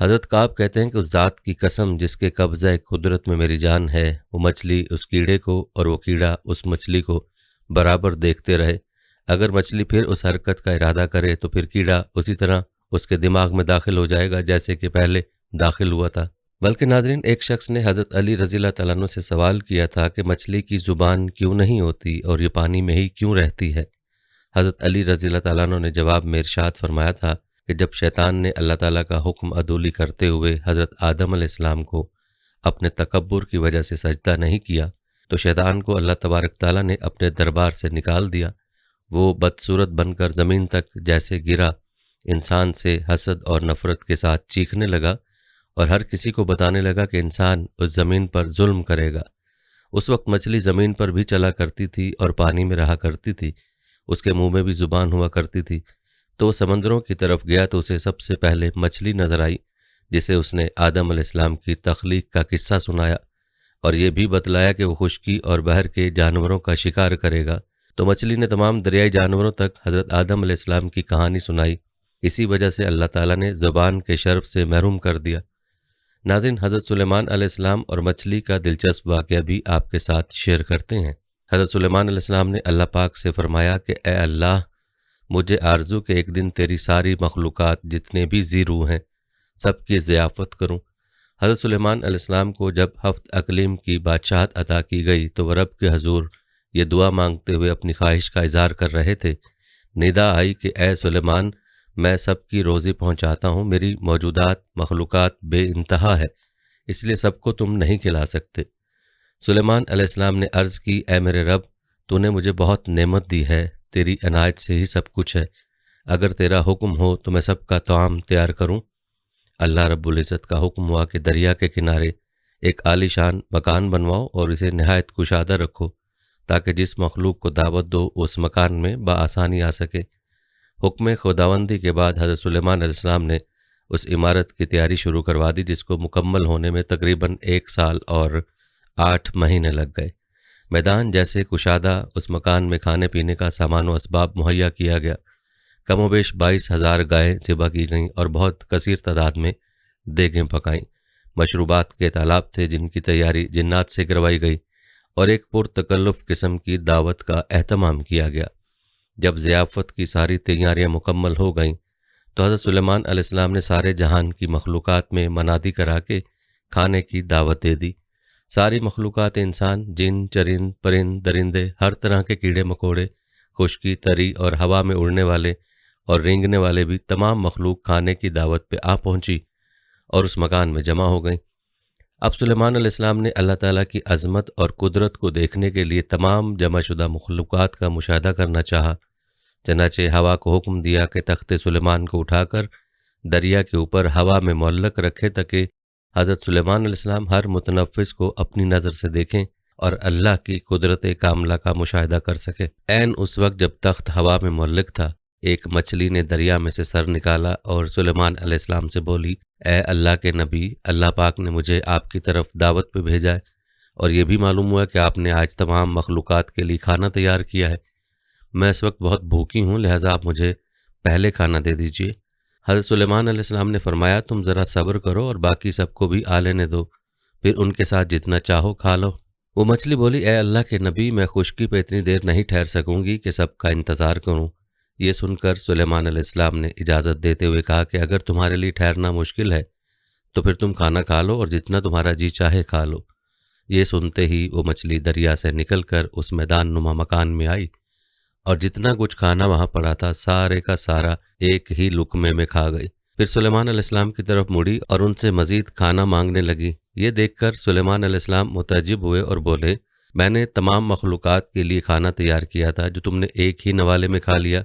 حضرت کعب کہتے ہیں کہ اس ذات کی قسم جس کے قبضہ قدرت میں میری جان ہے، وہ مچھلی اس کیڑے کو اور وہ کیڑا اس مچھلی کو برابر دیکھتے رہے۔ اگر مچھلی پھر اس حرکت کا ارادہ کرے تو پھر کیڑا اسی طرح اس کے دماغ میں داخل ہو جائے گا جیسے کہ پہلے داخل ہوا تھا۔ بلکہ ناظرین، ایک شخص نے حضرت علی رضی اللہ تعالیٰ عنہ سے سوال کیا تھا کہ مچھلی کی زبان کیوں نہیں ہوتی اور یہ پانی میں ہی کیوں رہتی ہے؟ حضرت علی رضی اللہ تعالیٰ عنہ نے جواب میں ارشاد فرمایا تھا کہ جب شیطان نے اللہ تعالیٰ کا حکم عدولی کرتے ہوئے حضرت آدم علیہ السلام کو اپنے تکبر کی وجہ سے سجدہ نہیں کیا تو شیطان کو اللہ تبارک تعالیٰ نے اپنے دربار سے نکال دیا۔ وہ بدصورت بن کر زمین تک جیسے گرا، انسان سے حسد اور نفرت کے ساتھ چیخنے لگا اور ہر کسی کو بتانے لگا کہ انسان اس زمین پر ظلم کرے گا۔ اس وقت مچھلی زمین پر بھی چلا کرتی تھی اور پانی میں رہا کرتی تھی، اس کے منہ میں بھی زبان ہوا کرتی تھی۔ تو وہ سمندروں کی طرف گیا تو اسے سب سے پہلے مچھلی نظر آئی، جسے اس نے آدم علیہ السلام کی تخلیق کا قصہ سنایا اور یہ بھی بتلایا کہ وہ خشکی اور بحر کے جانوروں کا شکار کرے گا۔ تو مچھلی نے تمام دریائی جانوروں تک حضرت آدم علیہ السلام کی کہانی سنائی۔ اسی وجہ سے اللہ تعالیٰ نے زبان کے شرف سے محروم کر دیا۔ ناظرین، حضرت سلیمان علیہ السلام اور مچھلی کا دلچسپ واقعہ بھی آپ کے ساتھ شیئر کرتے ہیں۔ حضرت سلیمان علیہ السلام نے اللہ پاک سے فرمایا کہ اے اللہ، مجھے آرزو کہ ایک دن تیری ساری مخلوقات جتنے بھی ذی روح ہیں سب کی ضیافت کروں۔ حضرت سلیمان علیہ السلام کو جب ہفت اقلیم کی بادشاہت عطا کی گئی تو وہ رب کے حضور یہ دعا مانگتے ہوئے اپنی خواہش کا اظہار کر رہے تھے۔ ندا آئی کہ اے سلیمان، میں سب کی روزی پہنچاتا ہوں، میری موجودات مخلوقات بے انتہا ہے، اس لیے سب کو تم نہیں کھلا سکتے۔ سلیمان علیہ السلام نے عرض کی، اے میرے رب، تو نے مجھے بہت نعمت دی ہے، تیری عنایت سے ہی سب کچھ ہے، اگر تیرا حکم ہو تو میں سب کا طعام تیار کروں۔ اللہ رب العزت کا حکم ہوا کہ دریا کے کنارے ایک عالی شان مکان بنواؤ اور اسے نہایت کشادہ رکھو تاکہ جس مخلوق کو دعوت دو اس مکان میں بآسانی آ سکے۔ حکم خداوندی کے بعد حضرت سلیمان علیہ السلام نے اس عمارت کی تیاری شروع کروا دی، جس کو مکمل ہونے میں تقریباً 1 سال اور 8 مہینے لگ گئے۔ میدان جیسے کشادہ، اس مکان میں کھانے پینے کا سامان و اسباب مہیا کیا گیا۔ کم و بیش 22,000 گائیں ذبح کی گئیں اور بہت کثیر تعداد میں دیگیں پکائیں۔ مشروبات کے تالاب تھے جن کی تیاری جنات سے کروائی گئی اور ایک پرتکلف قسم کی دعوت کا اہتمام کیا گیا۔ جب ضیافت کی ساری تیاریاں مکمل ہو گئیں تو حضرت سلیمان علیہ السلام نے سارے جہان کی مخلوقات میں منادی کرا کے کھانے کی دعوت دے دی۔ ساری مخلوقات، انسان، جن، چرند، پرند، درندے، ہر طرح کے کیڑے مکوڑے، خشکی، تری اور ہوا میں اڑنے والے اور رینگنے والے بھی تمام مخلوق کھانے کی دعوت پہ آ پہنچی اور اس مکان میں جمع ہو گئیں۔ اب سلیمان علیہ السلام نے اللہ تعالیٰ کی عظمت اور قدرت کو دیکھنے کے لیے تمام جمع شدہ مخلوقات کا مشاہدہ کرنا چاہا۔ چنانچہ ہوا کو حکم دیا کہ تخت سلیمان کو اٹھا کر دریا کے اوپر ہوا میں معلق رکھے تاکہ حضرت سلیمان علیہ السلام ہر متنفس کو اپنی نظر سے دیکھیں اور اللہ کی قدرت کاملہ کا مشاہدہ کر سکے۔ عین اس وقت جب تخت ہوا میں معلق تھا، ایک مچھلی نے دریا میں سے سر نکالا اور سلیمان علیہ السلام سے بولی، اے اللہ کے نبی، اللہ پاک نے مجھے آپ کی طرف دعوت پہ بھیجا ہے اور یہ بھی معلوم ہوا کہ آپ نے آج تمام مخلوقات کے لیے کھانا تیار کیا ہے۔ میں اس وقت بہت بھوکی ہوں، لہٰذا آپ مجھے پہلے کھانا دے دیجیے۔ حضرت سلیمان علیہ السلام نے فرمایا، تم ذرا صبر کرو اور باقی سب کو بھی آ لینے دو، پھر ان کے ساتھ جتنا چاہو کھا لو۔ وہ مچھلی بولی، اے اللہ کے نبی، میں خشکی پہ اتنی دیر نہیں ٹھہر سکوں گی کہ سب کا انتظار کروں۔ یہ سن کر سلیمان علیہ السلام نے اجازت دیتے ہوئے کہا کہ اگر تمہارے لیے ٹھہرنا مشکل ہے تو پھر تم کھانا کھا لو اور جتنا تمہارا جی چاہے کھا لو۔ یہ سنتے ہی وہ مچھلی دریا سے نکل کر اس میدان نما مکان میں آئی اور جتنا کچھ کھانا وہاں پڑا تھا سارے کا سارا ایک ہی لقمے میں کھا گئی۔ پھر سلیمان علیہ السلام کی طرف مڑی اور ان سے مزید کھانا مانگنے لگی۔ یہ دیکھ کر سلیمان علیہ السلام متعجب ہوئے اور بولے، میں نے تمام مخلوقات کے لیے کھانا تیار کیا تھا جو تم نے ایک ہی نوالے میں کھا لیا۔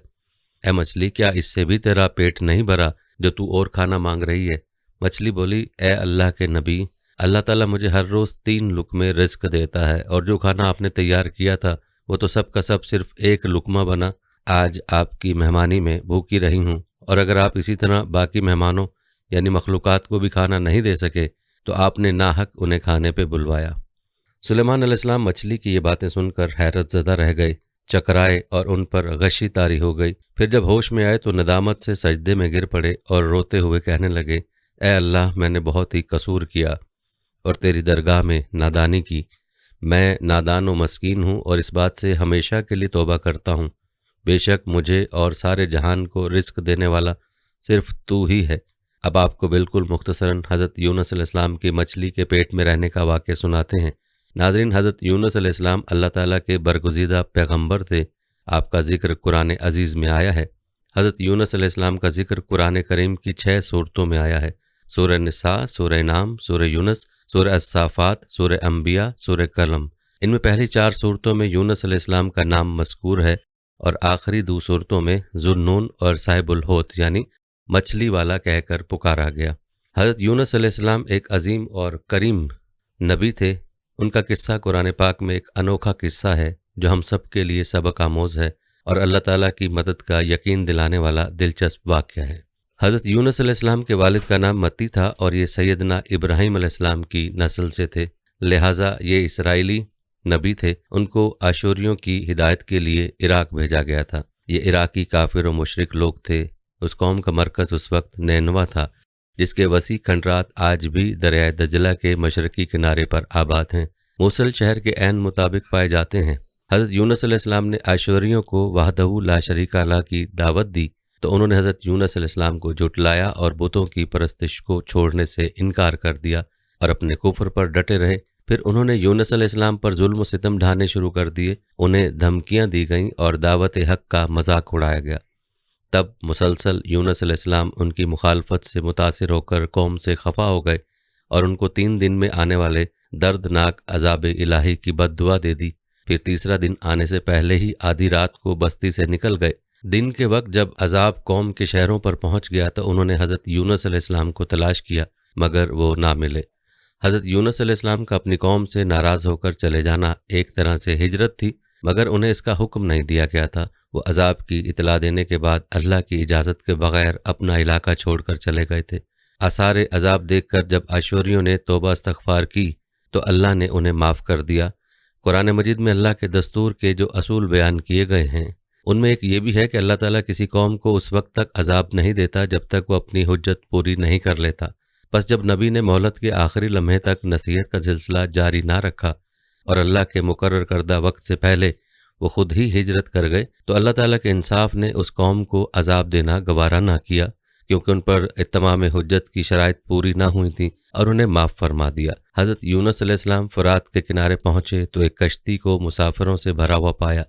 اے مچھلی، کیا اس سے بھی تیرا پیٹ نہیں بھرا جو تو اور کھانا مانگ رہی ہے؟ مچھلی بولی، اے اللہ کے نبی، اللہ تعالیٰ مجھے ہر روز 3 لقمے رزق دیتا ہے اور جو کھانا آپ نے تیار کیا تھا وہ تو سب کا سب صرف ایک لقمہ بنا۔ آج آپ کی مہمانی میں بھوکی رہی ہوں اور اگر آپ اسی طرح باقی مہمانوں یعنی مخلوقات کو بھی کھانا نہیں دے سکے تو آپ نے ناحق انہیں کھانے پہ بلوایا۔ سلیمان علیہ السلام مچھلی کی یہ باتیں سن کر حیرت زدہ رہ گئے، چکرائے اور ان پر غشی طاری ہو گئی۔ پھر جب ہوش میں آئے تو ندامت سے سجدے میں گر پڑے اور روتے ہوئے کہنے لگے، اے اللہ میں نے بہت ہی قصور کیا اور تیری درگاہ میں نادانی کی، میں نادان و مسکین ہوں اور اس بات سے ہمیشہ کے لیے توبہ کرتا ہوں، بے شک مجھے اور سارے جہان کو رزق دینے والا صرف تو ہی ہے۔ اب آپ کو بالکل مختصراً حضرت یونس علیہ السلام کی مچھلی کے پیٹ میں رہنے کا واقعہ سناتے ہیں۔ ناظرین، حضرت یونس علیہ السلام اللہ تعالیٰ کے برگزیدہ پیغمبر تھے۔ آپ کا ذکر قرآن عزیز میں آیا ہے۔ حضرت یونس علیہ السلام کا ذکر قرآن کریم کی 6 سورتوں میں آیا ہے: سورہ نساء، سورہ نام، سورہ یونس، سورہ الصافات، سورہ انبیاء، سورہ قلم۔ ان میں پہلی 4 سورتوں میں یونس علیہ السلام کا نام مذکور ہے اور آخری 2 سورتوں میں ذوالنون اور صاحب الحوت یعنی مچھلی والا کہہ کر پکارا گیا۔ حضرت یونس علیہ السلام ایک عظیم اور کریم نبی تھے۔ ان کا قصہ قرآن پاک میں ایک انوکھا قصہ ہے جو ہم سب کے لیے سبق آموز ہے اور اللہ تعالیٰ کی مدد کا یقین دلانے والا دلچسپ واقعہ ہے۔ حضرت یونس علیہ السلام کے والد کا نام متی تھا اور یہ سیدنا ابراہیم علیہ السلام کی نسل سے تھے، لہٰذا یہ اسرائیلی نبی تھے۔ ان کو آشوریوں کی ہدایت کے لیے عراق بھیجا گیا تھا۔ یہ عراقی کافر و مشرک لوگ تھے۔ اس قوم کا مرکز اس وقت نینوا تھا، جس کے وسیع کھنڈرات آج بھی دریائے دجلہ کے مشرقی کنارے پر آباد ہیں، موصل شہر کے عین مطابق پائے جاتے ہیں۔ حضرت یونس علیہ السلام نے آشوریوں کو وحدہ لا شریک لہ کی دعوت دی تو انہوں نے حضرت یونس علیہ السلام کو جھٹلایا اور بتوں کی پرستش کو چھوڑنے سے انکار کر دیا اور اپنے کفر پر ڈٹے رہے۔ پھر انہوں نے یونس علیہ السلام پر ظلم و ستم ڈھانے شروع کر دیے، انہیں دھمکیاں دی گئیں اور دعوت حق کا مذاق اڑایا گیا۔ تب مسلسل یونس علیہ السلام ان کی مخالفت سے متاثر ہو کر قوم سے خفا ہو گئے اور ان کو 3 دن میں آنے والے دردناک عذاب الہی کی بد دعا دے دی۔ پھر تیسرا دن آنے سے پہلے ہی آدھی رات کو بستی سے نکل گئے۔ دن کے وقت جب عذاب قوم کے شہروں پر پہنچ گیا تو انہوں نے حضرت یونس علیہ السلام کو تلاش کیا مگر وہ نہ ملے۔ حضرت یونس علیہ السلام کا اپنی قوم سے ناراض ہو کر چلے جانا ایک طرح سے ہجرت تھی، مگر انہیں اس کا حکم نہیں دیا گیا تھا۔ وہ عذاب کی اطلاع دینے کے بعد اللہ کی اجازت کے بغیر اپنا علاقہ چھوڑ کر چلے گئے تھے۔ آثار عذاب دیکھ کر جب آشوریوں نے توبہ استغفار کی تو اللہ نے انہیں معاف کر دیا۔ قرآن مجید میں اللہ کے دستور کے جو اصول بیان کیے گئے ہیں ان میں ایک یہ بھی ہے کہ اللہ تعالیٰ کسی قوم کو اس وقت تک عذاب نہیں دیتا جب تک وہ اپنی حجت پوری نہیں کر لیتا۔ بس جب نبی نے مہلت کے آخری لمحے تک نصیحت کا سلسلہ جاری نہ رکھا اور اللہ کے مقرر کردہ وقت سے پہلے وہ خود ہی ہجرت کر گئے تو اللہ تعالیٰ کے انصاف نے اس قوم کو عذاب دینا گوارا نہ کیا، کیونکہ ان پر اتمام حجت کی شرائط پوری نہ ہوئی تھیں اور انہیں معاف فرما دیا۔ حضرت یونس علیہ السلام فرات کے کنارے پہنچے تو ایک کشتی کو مسافروں سے بھرا ہوا پایا۔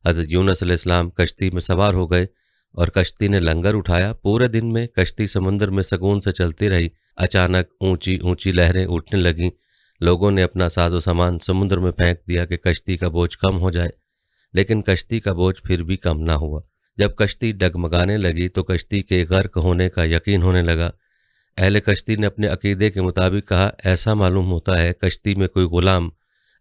حضرت یونس علیہ السلام کشتی میں سوار ہو گئے اور کشتی نے لنگر اٹھایا۔ پورے دن میں کشتی سمندر میں سکون سے چلتی رہی۔ اچانک اونچی اونچی لہریں اٹھنے لگیں۔ لوگوں نے اپنا ساز و سامان سمندر میں پھینک دیا کہ کشتی کا بوجھ کم ہو جائے، لیکن کشتی کا بوجھ پھر بھی کم نہ ہوا۔ جب کشتی ڈگمگانے لگی تو کشتی کے غرق ہونے کا یقین ہونے لگا۔ اہل کشتی نے اپنے عقیدے کے مطابق کہا، ایسا معلوم ہوتا ہے کشتی میں کوئی غلام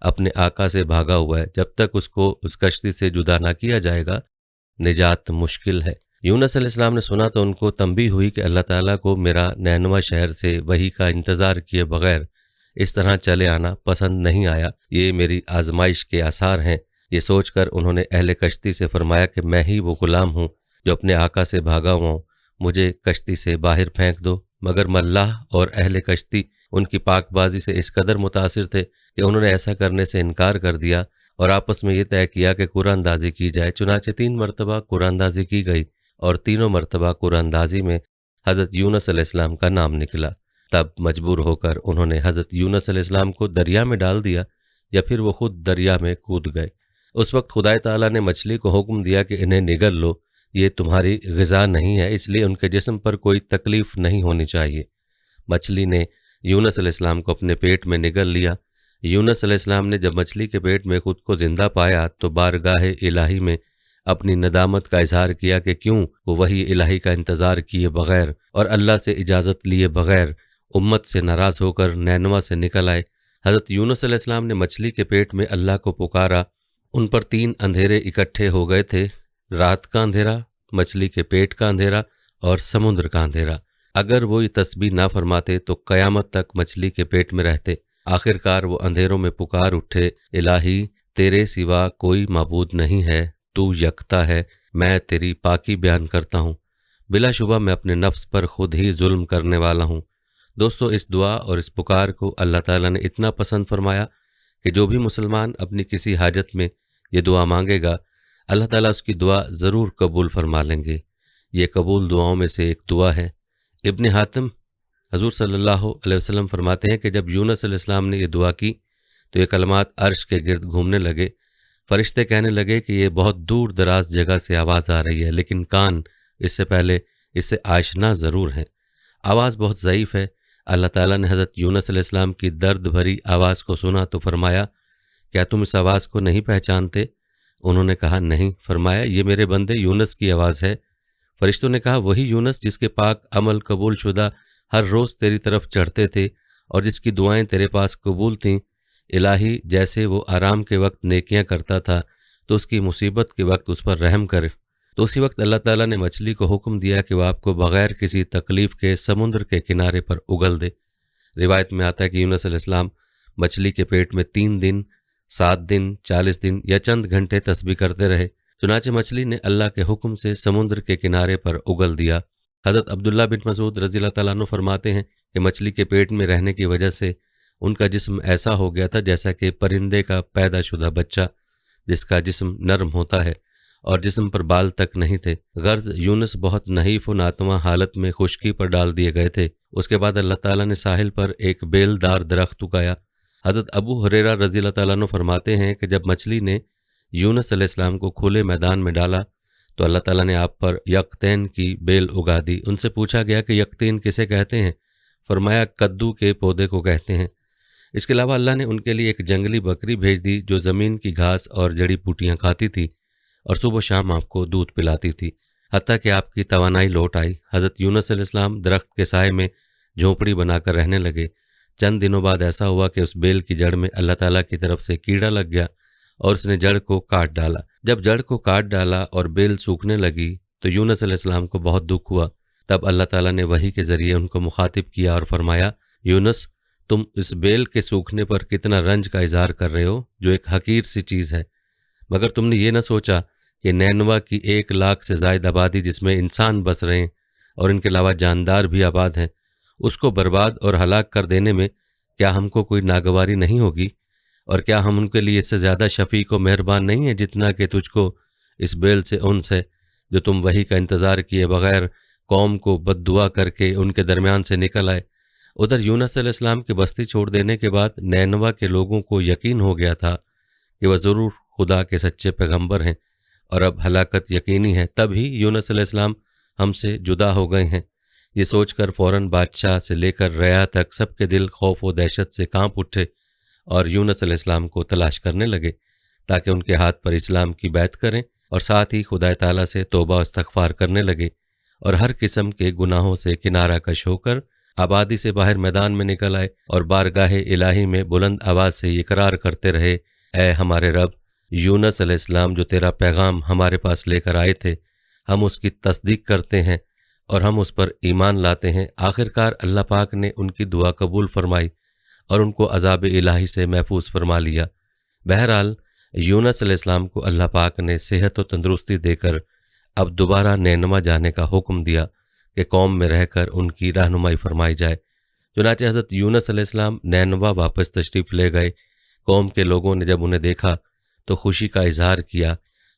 اپنے آقا سے بھاگا ہوا ہے، جب تک اس کو اس کشتی سے جدا نہ کیا جائے گا نجات مشکل ہے۔ یونس علیہ السلام نے سنا تو ان کو تنبیہ ہوئی کہ اللہ تعالیٰ کو میرا نینوا شہر سے وحی کا انتظار کیے بغیر اس طرح چلے آنا پسند نہیں آیا، یہ میری آزمائش کے آثار ہیں۔ یہ سوچ کر انہوں نے اہل کشتی سے فرمایا کہ میں ہی وہ غلام ہوں جو اپنے آقا سے بھاگا ہوا ہوں، مجھے کشتی سے باہر پھینک دو۔ مگر ملاح اور اہل کشتی ان کی پاک بازی سے اس قدر متاثر تھے کہ انہوں نے ایسا کرنے سے انکار کر دیا اور آپس میں یہ طے کیا کہ قرآن اندازی کی جائے۔ چنانچہ 3 مرتبہ قرآن اندازی کی گئی اور تینوں مرتبہ قرآن اندازی میں حضرت یونس علیہ السلام کا نام نکلا۔ تب مجبور ہو کر انہوں نے حضرت یونس علیہ السلام کو دریا میں ڈال دیا یا پھر وہ خود دریا میں کود گئے۔ اس وقت خدا تعالیٰ نے مچھلی کو حکم دیا کہ انہیں نگل لو، یہ تمہاری غذا نہیں ہے، اس لیے ان کے جسم پر کوئی تکلیف نہیں ہونی چاہیے۔ مچھلی نے یونس علیہ السلام کو اپنے پیٹ میں نگل لیا۔ یونس علیہ السلام نے جب مچھلی کے پیٹ میں خود کو زندہ پایا تو بارگاہ الہی میں اپنی ندامت کا اظہار کیا کہ کیوں وہ وحی الہی کا انتظار کیے بغیر اور اللہ سے اجازت لیے بغیر امت سے ناراض ہو کر نینوا سے نکل آئے۔ حضرت یونس علیہ السلام نے مچھلی کے پیٹ میں اللہ کو پکارا۔ ان پر 3 اندھیرے اکٹھے ہو گئے تھے، رات کا اندھیرا، مچھلی کے پیٹ کا اندھیرا اور سمندر کا اندھیرا۔ اگر وہ یہ تسبیح نہ فرماتے تو قیامت تک مچھلی کے پیٹ میں رہتے۔ آخر کار وہ اندھیروں میں پکار اٹھے، الہی تیرے سوا کوئی معبود نہیں ہے، تو یکتا ہے، میں تیری پاکی بیان کرتا ہوں۔ بلا شبہ میں اپنے نفس پر خود ہی ظلم کرنے والا ہوں دوستو اس دعا اور اس پکار کو اللہ تعالیٰ نے اتنا پسند فرمایا کہ جو بھی مسلمان اپنی کسی حاجت میں یہ دعا مانگے گا اللہ تعالیٰ اس کی دعا ضرور قبول فرما لیں گے۔ یہ قبول دعاؤں میں سے ایک دعا ہے۔ ابن حاتم حضور صلی اللہ علیہ وسلم فرماتے ہیں کہ جب یونس علیہ السلام نے یہ دعا کی تو یہ کلمات عرش کے گرد گھومنے لگے۔ فرشتے کہنے لگے کہ یہ بہت دور دراز جگہ سے آواز آ رہی ہے، لیکن کان اس سے پہلے اس سے آشنا ضرور ہیں۔ آواز بہت ضعیف ہے۔ اللہ تعالیٰ نے حضرت یونس علیہ السلام کی درد بھری آواز کو سنا تو فرمایا کیا تم اس آواز کو نہیں پہچانتے؟ انہوں نے کہا نہیں۔ فرمایا یہ میرے بندے یونس کی آواز ہے۔ فرشتوں نے کہا وہی یونس جس کے پاک عمل قبول شدہ ہر روز تیری طرف چڑھتے تھے اور جس کی دعائیں تیرے پاس قبول تھیں۔ الہی جیسے وہ آرام کے وقت نیکیاں کرتا تھا تو اس کی مصیبت کے وقت اس پر رحم کرے۔ تو اسی وقت اللہ تعالیٰ نے مچھلی کو حکم دیا کہ وہ آپ کو بغیر کسی تکلیف کے سمندر کے کنارے پر اگل دے۔ روایت میں آتا ہے کہ یونس علیہ السلام مچھلی کے پیٹ میں 3 دن، 7 دن، 40 دن یا چند گھنٹے تسبیح کرتے رہے۔ چنانچہ مچھلی نے اللہ کے حکم سے سمندر کے کنارے پر اگل دیا۔ حضرت عبداللہ بن مسعود رضی اللہ تعالیٰ عنہ فرماتے ہیں کہ مچھلی کے پیٹ میں رہنے کی وجہ سے ان کا جسم ایسا ہو گیا تھا جیسا کہ پرندے کا پیدا شدہ بچہ جس کا جسم نرم ہوتا ہے اور جسم پر بال تک نہیں تھے۔ غرض یونس بہت نحیف و ناتواں حالت میں خشکی پر ڈال دیے گئے تھے۔ اس کے بعد اللہ تعالیٰ نے ساحل پر ایک بیل دار درخت اگایا۔ حضرت ابو ہریرہ رضی اللہ تعالیٰ عنہ فرماتے ہیں کہ جب مچھلی نے یونس علیہ السلام کو کھلے میدان میں ڈالا تو اللہ تعالیٰ نے آپ پر یقطین کی بیل اگا دی۔ ان سے پوچھا گیا کہ یقطین کسے کہتے ہیں؟ فرمایا کدو کے پودے کو کہتے ہیں۔ اس کے علاوہ اللہ نے ان کے لیے ایک جنگلی بکری بھیج دی جو زمین کی گھاس اور جڑی بوٹیاں کھاتی تھی اور صبح و شام آپ کو دودھ پلاتی تھی، حتیٰ کہ آپ کی توانائی لوٹ آئی۔ حضرت یونس علیہ السلام درخت کے سائے میں جھونپڑی بنا کر رہنے لگے۔ چند دنوں بعد ایسا ہوا کہ اس بیل کی جڑ میں اللہ تعالیٰ کی طرف سے کیڑا لگ گیا اور اس نے جڑ کو کاٹ ڈالا۔ جب جڑ کو کاٹ ڈالا اور بیل سوکھنے لگی تو یونس علیہ السلام کو بہت دکھ ہوا۔ تب اللہ تعالیٰ نے وحی کے ذریعے ان کو مخاطب کیا اور فرمایا یونس تم اس بیل کے سوکھنے پر کتنا رنج کا اظہار کر رہے ہو جو ایک حقیر سی چیز ہے، مگر تم نے یہ نہ سوچا کہ نینوا کی 1 لاکھ سے زائد آبادی جس میں انسان بس رہے ہیں اور ان کے علاوہ جاندار بھی آباد ہیں، اس کو برباد اور ہلاک کر دینے میں کیا ہم کو کوئی ناگواری نہیں ہوگی؟ اور کیا ہم ان کے لیے اس سے زیادہ شفیق و مہربان نہیں ہیں جتنا کہ تجھ کو اس بیل سے انس ہے جو تم وحی کا انتظار کیے بغیر قوم کو بد دعا کر کے ان کے درمیان سے نکل آئے۔ ادھر یونس علیہ السلام کی بستی چھوڑ دینے کے بعد نینوا کے لوگوں کو یقین ہو گیا تھا کہ وہ ضرور خدا کے سچے پیغمبر ہیں اور اب ہلاکت یقینی ہے۔ تب ہی یونس علیہ السلام ہم سے جدا ہو گئے ہیں۔ یہ سوچ کر فوراً بادشاہ سے لے کر رعایا تک سب کے دل خوف و دہشت سے کانپ اٹھے اور یونس علیہ السلام کو تلاش کرنے لگے تاکہ ان کے ہاتھ پر اسلام کی بیعت کریں، اور ساتھ ہی خدا تعالیٰ سے توبہ و استغفار کرنے لگے اور ہر قسم کے گناہوں سے کنارہ کش ہو کر آبادی سے باہر میدان میں نکل آئے اور بارگاہ الہی میں بلند آواز سے اقرار کرتے رہے اے ہمارے رب، یونس علیہ السلام جو تیرا پیغام ہمارے پاس لے کر آئے تھے ہم اس کی تصدیق کرتے ہیں اور ہم اس پر ایمان لاتے ہیں۔ آخرکار اللہ پاک نے ان کی دعا قبول فرمائی اور ان کو عذاب الہی سے محفوظ فرما لیا۔ بہرحال یونس علیہ السلام کو اللہ پاک نے صحت و تندرستی دے کر اب دوبارہ نینوا جانے کا حکم دیا کہ قوم میں رہ کر ان کی رہنمائی فرمائی جائے۔ چنانچہ حضرت یونس علیہ السلام نینوا واپس تشریف لے گئے۔ قوم کے لوگوں نے جب انہیں دیکھا تو خوشی کا اظہار کیا۔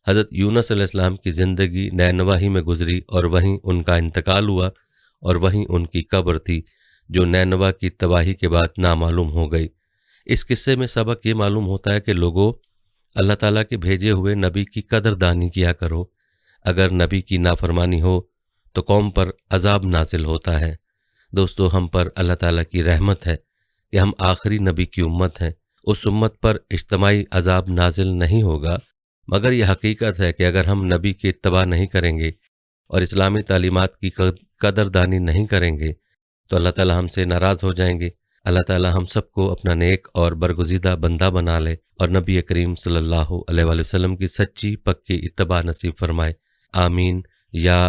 حضرت یونس علیہ السلام کی زندگی نینوا ہی میں گزری اور وہیں ان کا انتقال ہوا اور وہیں ان کی قبر تھی جو نینوا کی تباہی کے بعد نامعلوم ہو گئی۔ اس قصے میں سبق یہ معلوم ہوتا ہے کہ لوگوں، اللہ تعالیٰ کے بھیجے ہوئے نبی کی قدردانی کیا کرو۔ اگر نبی کی نافرمانی ہو تو قوم پر عذاب نازل ہوتا ہے۔ دوستو، ہم پر اللہ تعالیٰ کی رحمت ہے کہ ہم آخری نبی کی امت ہیں۔ اس امت پر اجتماعی عذاب نازل نہیں ہوگا، مگر یہ حقیقت ہے کہ اگر ہم نبی کی اتباع نہیں کریں گے اور اسلامی تعلیمات کی قدردانی نہیں کریں گے تو اللہ تعالیٰ ہم سے ناراض ہو جائیں گے۔ اللہ تعالیٰ ہم سب کو اپنا نیک اور برگزیدہ بندہ بنا لے اور نبی کریم صلی اللہ علیہ وآلہ وسلم کی سچی پکی اتباع نصیب فرمائے۔ آمین یا